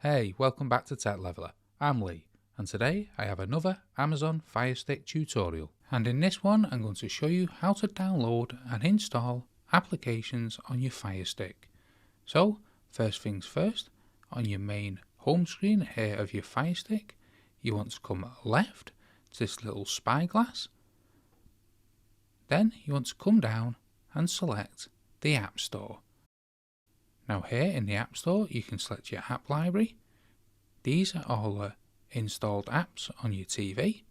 Hey, welcome back to Tech Leveler. I'm Lee, and today I have another Amazon Firestick tutorial. And in this one I'm going to show you how to download and install applications on your Firestick. So, first things first, on your main home screen here of your Firestick, you want to come left to this little spyglass. Then you want to come down and select the App Store. Now here in the App Store you can select your app library. These are all the installed apps on your TV,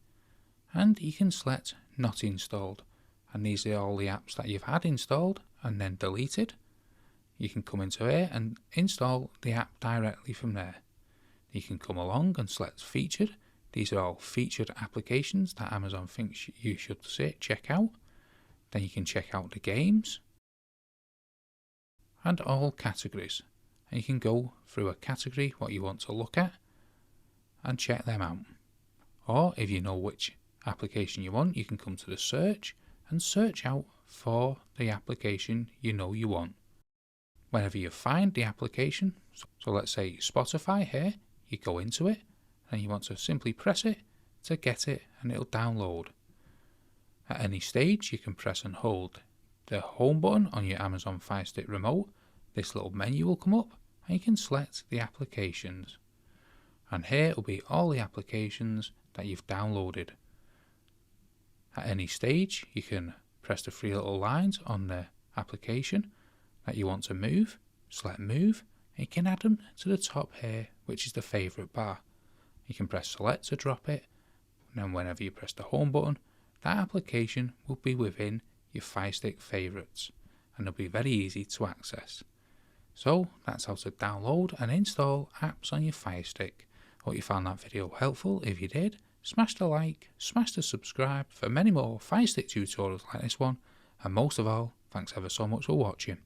and you can select not installed, and these are all the apps that you've had installed and then deleted. You can come into here and install the app directly from there. You can come along and select featured. These are all featured applications that Amazon thinks you should check out. Then you can check out the games and all categories, and you can go through a category what you want to look at and check them out. Or if you know which application you want, you can come to the search and search out for the application you know you want. Whenever you find the application, so let's say Spotify here, you go into it and you want to simply press it to get it and it'll download. At any stage you can press and hold the home button on your Amazon Firestick remote. This little menu will come up and you can select the applications, and here will be all the applications that you've downloaded. At any stage you can press the three little lines on the application that you want to move, select move, and you can add them to the top here, which is the favourite bar. You can press select to drop it, and then whenever you press the home button, that application will be within your Firestick favourites, and it'll be very easy to access. So that's how to download and install apps on your Firestick. Hope you found that video helpful. If you did, smash the like, smash the subscribe for many more Firestick tutorials like this one, and most of all, thanks ever so much for watching.